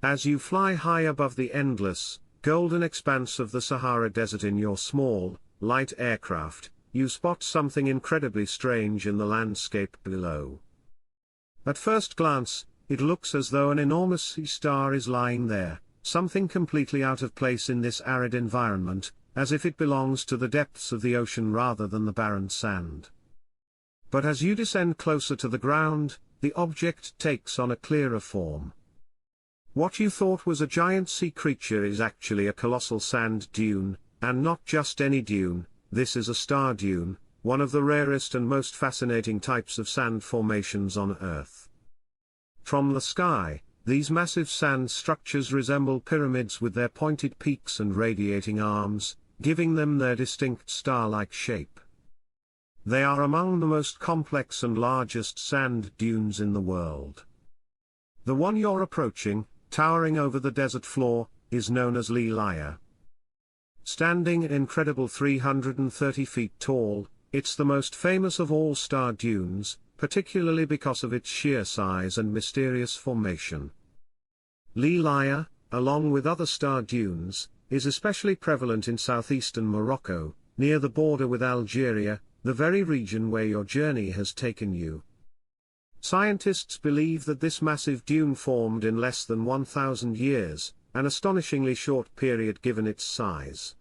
As you fly high above the endless, golden expanse of the Sahara Desert in your small, light aircraft, you spot something incredibly strange in the landscape below. At first glance, it looks as though an enormous sea star is lying there, something completely out of place in this arid environment, as if it belongs to the depths of the ocean rather than the barren sand. But as you descend closer to the ground, the object takes on a clearer form. What you thought was a giant sea creature is actually a colossal sand dune, and not just any dune. This is a star dune, one of the rarest and most fascinating types of sand formations on Earth. From the sky, these massive sand structures resemble pyramids with their pointed peaks and radiating arms, giving them their distinct star-like shape. They are among the most complex and largest sand dunes in the world. The one you're approaching, towering over the desert floor, is known as Lilaya. Standing an incredible 330 feet tall, it's the most famous of all star dunes, particularly because of its sheer size and mysterious formation. Lilaya, along with other star dunes, is especially prevalent in southeastern Morocco, near the border with Algeria, the very region where your journey has taken you. Scientists believe that this massive dune formed in less than 1,000 years, an astonishingly short period given its size.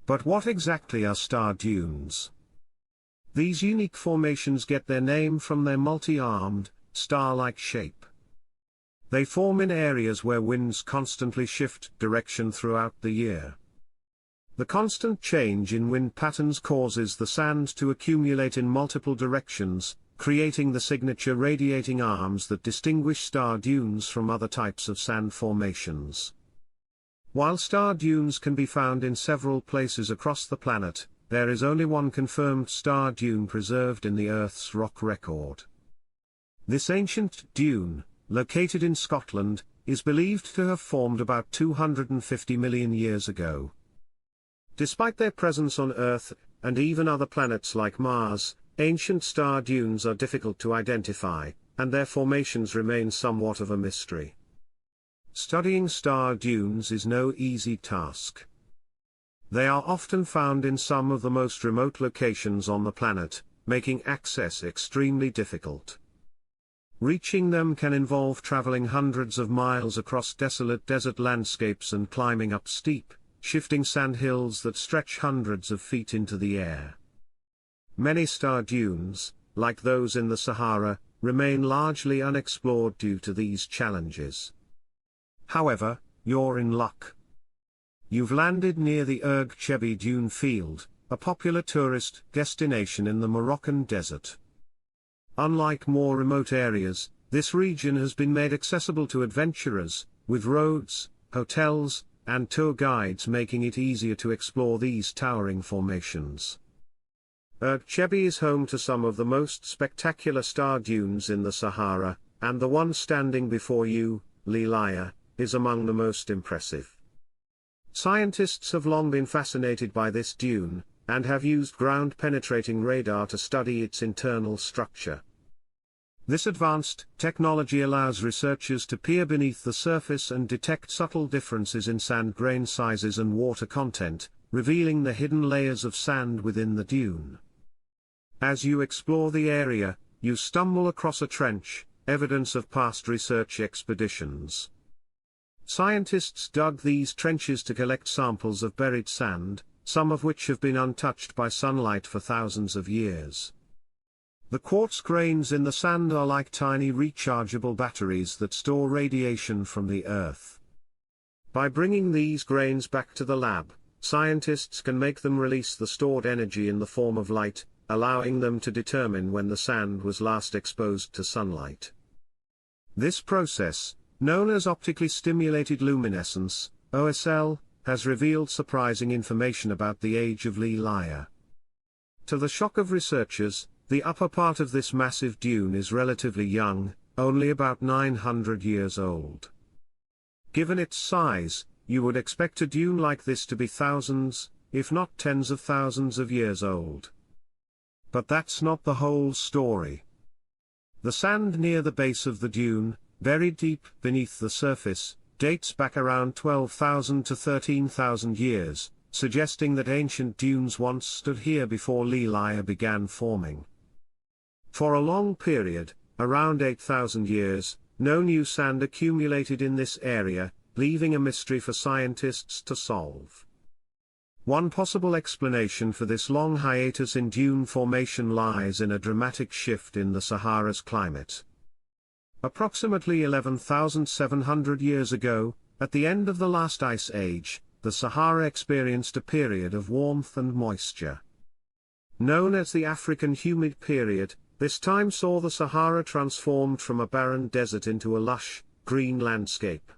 But what exactly are star dunes? These unique formations get their name from their multi-armed, star-like shape. They form in areas where winds constantly shift direction throughout the year. The constant change in wind patterns causes the sand to accumulate in multiple directions, creating the signature radiating arms that distinguish star dunes from other types of sand formations. While star dunes can be found in several places across the planet, there is only one confirmed star dune preserved in the Earth's rock record. This ancient dune, located in Scotland, is believed to have formed about 250 million years ago. Despite their presence on Earth, and even other planets like Mars, ancient star dunes are difficult to identify, and their formations remain somewhat of a mystery. Studying star dunes is no easy task. They are often found in some of the most remote locations on the planet, making access extremely difficult. Reaching them can involve traveling hundreds of miles across desolate desert landscapes and climbing up steep, shifting sand hills that stretch hundreds of feet into the air. Many star dunes, like those in the Sahara, remain largely unexplored due to these challenges. However, you're in luck. You've landed near the Erg Chebi Dune Field, a popular tourist destination in the Moroccan desert. Unlike more remote areas, this region has been made accessible to adventurers, with roads, hotels, and tour guides making it easier to explore these towering formations. Erg Chebi is home to some of the most spectacular star dunes in the Sahara, and the one standing before you, Lilaya, is among the most impressive. Scientists have long been fascinated by this dune, and have used ground-penetrating radar to study its internal structure. This advanced technology allows researchers to peer beneath the surface and detect subtle differences in sand grain sizes and water content, revealing the hidden layers of sand within the dune. As you explore the area, you stumble across a trench, evidence of past research expeditions. Scientists dug these trenches to collect samples of buried sand, some of which have been untouched by sunlight for thousands of years. The quartz grains in the sand are like tiny rechargeable batteries that store radiation from the Earth. By bringing these grains back to the lab, scientists can make them release the stored energy in the form of light, allowing them to determine when the sand was last exposed to sunlight. This process, known as optically stimulated luminescence, OSL, has revealed surprising information about the age of Lilaya. To the shock of researchers, the upper part of this massive dune is relatively young, only about 900 years old. Given its size, you would expect a dune like this to be thousands, if not tens of thousands of years old. But that's not the whole story. The sand near the base of the dune, buried deep beneath the surface, dates back around 12,000 to 13,000 years, suggesting that ancient dunes once stood here before Lelaya began forming. For a long period, around 8,000 years, no new sand accumulated in this area, leaving a mystery for scientists to solve. One possible explanation for this long hiatus in dune formation lies in a dramatic shift in the Sahara's climate. Approximately 11,700 years ago, at the end of the last ice age, the Sahara experienced a period of warmth and moisture. Known as the African Humid Period, this time saw the Sahara transformed from a barren desert into a lush, green landscape.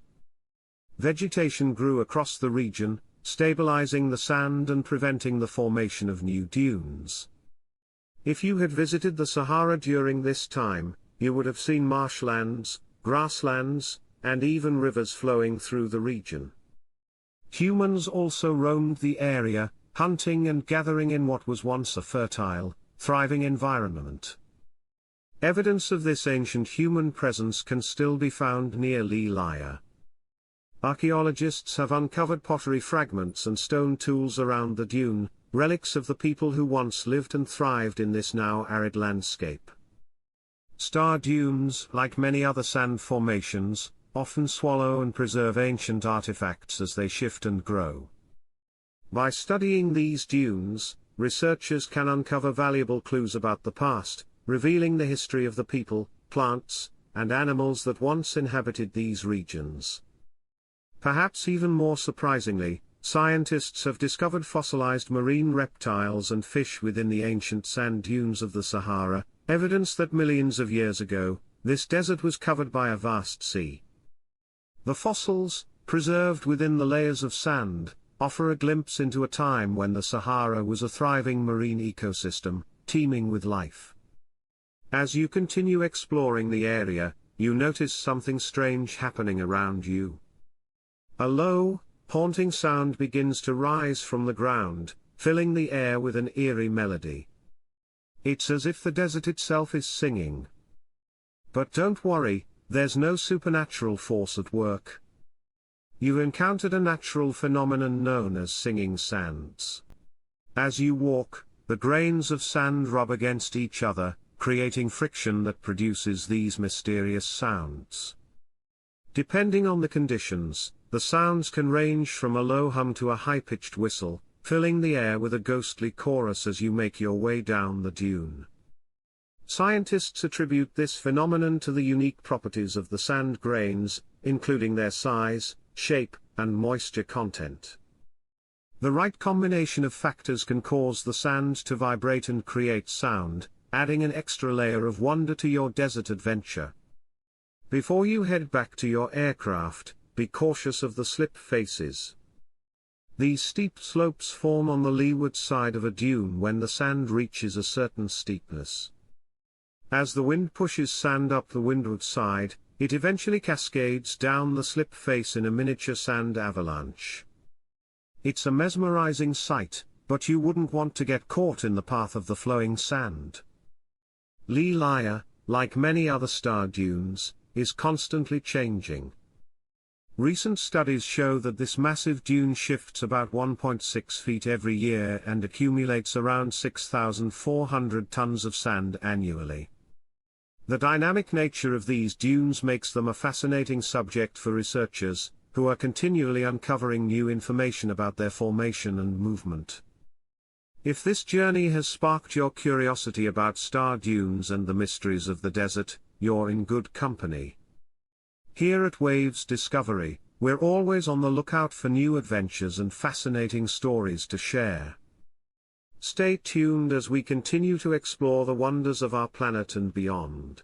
Vegetation grew across the region, stabilizing the sand and preventing the formation of new dunes. If you had visited the Sahara during this time, you would have seen marshlands, grasslands, and even rivers flowing through the region. Humans also roamed the area, hunting and gathering in what was once a fertile, thriving environment. Evidence of this ancient human presence can still be found near Lelaya. Archaeologists have uncovered pottery fragments and stone tools around the dune, relics of the people who once lived and thrived in this now arid landscape. Star dunes, like many other sand formations, often swallow and preserve ancient artifacts as they shift and grow. By studying these dunes, researchers can uncover valuable clues about the past, revealing the history of the people, plants, and animals that once inhabited these regions. Perhaps even more surprisingly, scientists have discovered fossilized marine reptiles and fish within the ancient sand dunes of the Sahara, evidence that millions of years ago, this desert was covered by a vast sea. The fossils, preserved within the layers of sand, offer a glimpse into a time when the Sahara was a thriving marine ecosystem, teeming with life. As you continue exploring the area, you notice something strange happening around you. A low, haunting sound begins to rise from the ground, filling the air with an eerie melody. It's as if the desert itself is singing. But don't worry, there's no supernatural force at work. You've encountered a natural phenomenon known as singing sands. As you walk, the grains of sand rub against each other, creating friction that produces these mysterious sounds. Depending on the conditions, the sounds can range from a low hum to a high-pitched whistle, filling the air with a ghostly chorus as you make your way down the dune. Scientists attribute this phenomenon to the unique properties of the sand grains, including their size, shape, and moisture content. The right combination of factors can cause the sand to vibrate and create sound, adding an extra layer of wonder to your desert adventure. Before you head back to your aircraft, be cautious of the slip faces. These steep slopes form on the leeward side of a dune when the sand reaches a certain steepness. As the wind pushes sand up the windward side, it eventually cascades down the slip face in a miniature sand avalanche. It's a mesmerizing sight, but you wouldn't want to get caught in the path of the flowing sand. Lelaya, like many other star dunes, is constantly changing. Recent studies show that this massive dune shifts about 1.6 feet every year and accumulates around 6,400 tons of sand annually. The dynamic nature of these dunes makes them a fascinating subject for researchers, who are continually uncovering new information about their formation and movement. If this journey has sparked your curiosity about star dunes and the mysteries of the desert, you're in good company. Here at Waves Discovery, we're always on the lookout for new adventures and fascinating stories to share. Stay tuned as we continue to explore the wonders of our planet and beyond.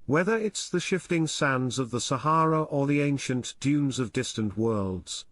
Whether it's the shifting sands of the Sahara or the ancient dunes of distant worlds,